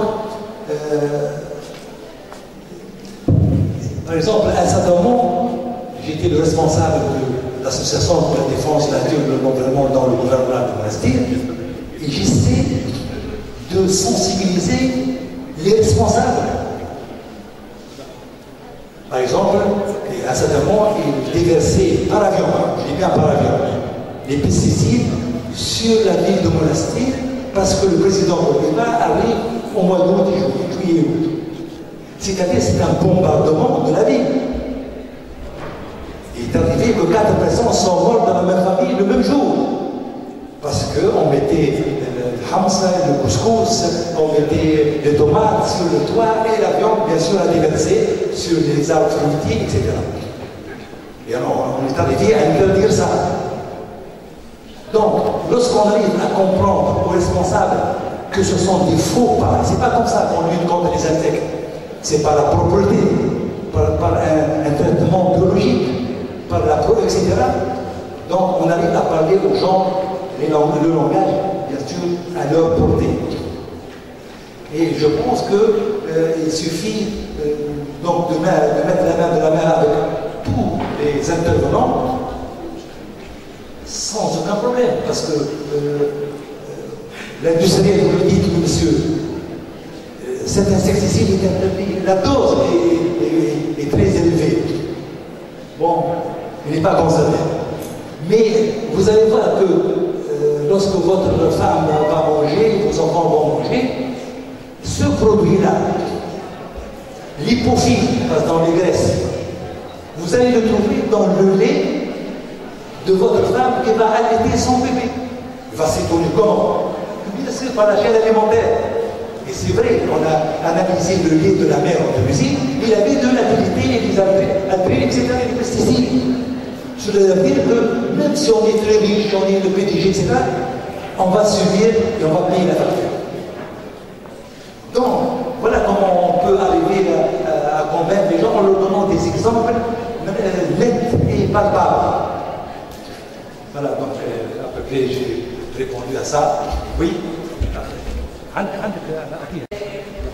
par exemple, à un certain moment, j'étais le responsable de l'association pour la défense de la nature et de l'environnement dans le gouvernement de Monastir, et j'essaie de sensibiliser les responsables. Par exemple, à un certain moment, ils déversaient par avion, je dis bien par avion, les pesticides sur la ville de Monastir parce que le président Obama arrive au mois d'août, juillet, août. C'est-à-dire c'est un bombardement de la ville. Il est arrivé que 4 personnes sont mortes dans la même famille le même jour. Parce qu'on mettait le hamsa, le couscous, on mettait les tomates sur le toit et l'avion, bien sûr, a déversé sur les arbres fruitiers, etc. Et alors, on est arrivé à interdire ça. Donc, lorsqu'on arrive à comprendre aux responsables que ce sont des faux pas, c'est pas comme ça qu'on lutte contre les insectes. C'est par la propreté, par un traitement biologique, par la pro, etc. Donc, on arrive à parler aux gens le langage, bien sûr, à leur portée. Et je pense qu'il suffit donc de mettre la main de la main avec tous les intervenants sans aucun problème, parce que l'industriel vous le dit, monsieur, cet insecticide est interdit, la dose est très élevée. Bon, il n'est pas concerné. Mais vous allez voir que lorsque votre femme va manger, vos enfants vont manger, ce produit-là, l'hypophyte, parce que dans les graisses, vous allez le trouver dans le lait de votre femme qui va allaiter son bébé. Il va s'étonner comment? Bien sûr, par la chaîne alimentaire. Et c'est vrai, on a analysé le lait de la mère en Tunisie, il avait de l'acidité, des albés, etc., et des pesticides. Cela veut dire que même si on est très riche, on est le PDG, etc., on va subir et on va payer la facture. Donc, voilà comment on peut arriver à convaincre les gens en leur donnant des exemples nets et palpables. Voilà, donc à peu près j'ai répondu à ça. Oui.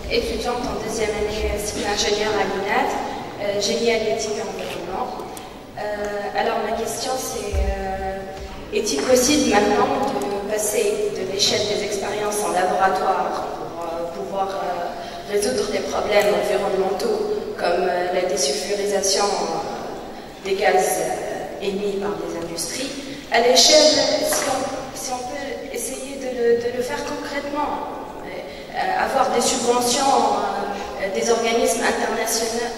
Étudiante en deuxième année cycle ingénieur à l'INAD, génie halieutique et environnement. Alors ma question c'est, est-il possible maintenant de passer de l'échelle des expériences en laboratoire pour pouvoir résoudre des problèmes environnementaux comme la désulfurisation des gaz émis par les industries, à l'échelle, si on peut essayer de le faire concrètement, avoir des subventions des organismes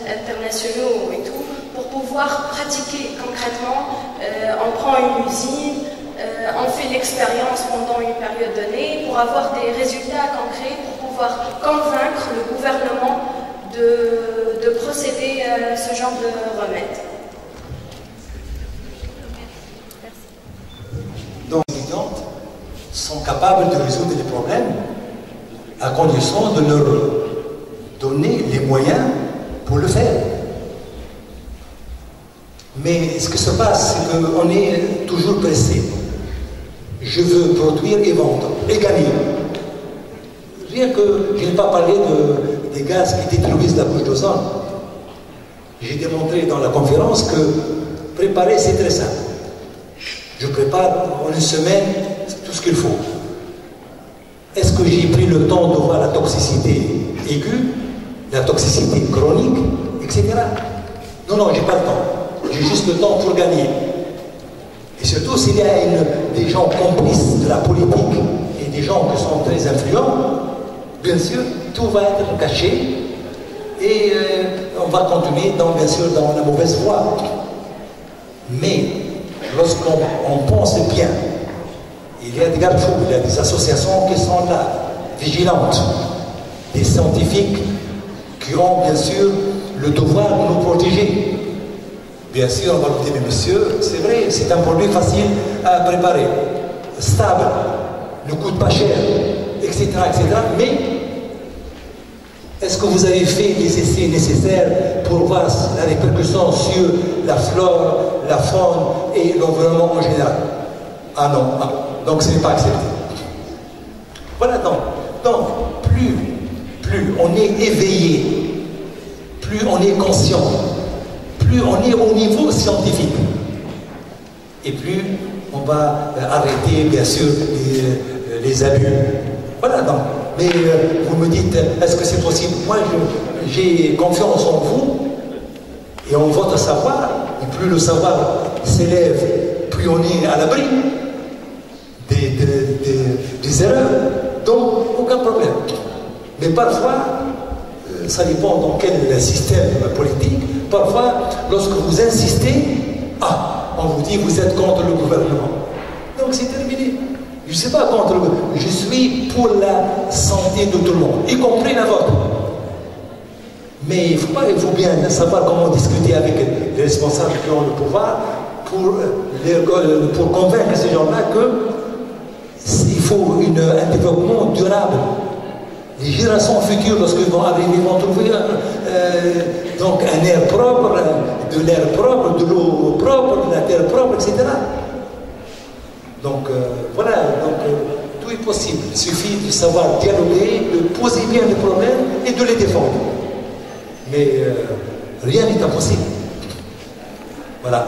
internationaux et tout, pour pouvoir pratiquer concrètement, on prend une usine, on fait l'expérience pendant une période donnée pour avoir des résultats concrets, pour pouvoir convaincre le gouvernement de procéder à ce genre de remède. Donc les étudiantes sont capables de résoudre les problèmes à condition de leur donner les moyens pour le faire. Mais ce qui se passe, c'est qu'on est toujours pressé. Je veux produire et vendre, et gagner. Rien que je n'ai pas parlé des gaz qui détruisent la couche d'ozone. J'ai démontré dans la conférence que préparer, c'est très simple. Je prépare en une semaine tout ce qu'il faut. Est-ce que j'ai pris le temps de voir la toxicité aiguë, la toxicité chronique, etc. Non, non, j'ai pas le temps. J'ai juste le temps pour gagner. Et surtout, s'il y a des gens complices de la politique et des gens qui sont très influents, bien sûr, tout va être caché et on va continuer, bien sûr, dans la mauvaise voie. Mais lorsqu'on pense bien, il y a des garde-fous, il y a des associations qui sont là, vigilantes, des scientifiques qui ont bien sûr le devoir de nous protéger. Bien sûr, on va nous dire, mais monsieur, c'est vrai, c'est un produit facile à préparer, stable, ne coûte pas cher, etc., etc. Mais est-ce que vous avez fait les essais nécessaires pour voir la répercussion sur la flore, la faune et l'environnement en général? Ah non, ah. Donc ce n'est pas accepté. Voilà, donc plus on est éveillé, plus on est conscient, plus on est au niveau scientifique, et plus on va arrêter, bien sûr, les abus. Voilà, donc. Mais vous me dites, est-ce que c'est possible? Moi, j'ai confiance en vous et en votre savoir, et plus le savoir s'élève, plus on est à l'abri des erreurs, donc aucun problème. Mais parfois, ça dépend dans quel système politique, parfois, lorsque vous insistez, on vous dit vous êtes contre le gouvernement. Donc c'est terminé. Je ne suis pas contre le gouvernement, je suis pour la santé de tout le monde, y compris la vôtre. Mais il faut bien savoir comment discuter avec les responsables qui ont le pouvoir pour convaincre ces gens-là qu'il faut un développement durable. Les générations futures, lorsqu'ils vont arriver, ils vont trouver donc un air propre, de l'air propre, de l'eau propre, de la terre propre, etc. Donc voilà, tout est possible. Il suffit de savoir dialoguer, de poser bien les problèmes et de les défendre. Mais rien n'est impossible. Voilà.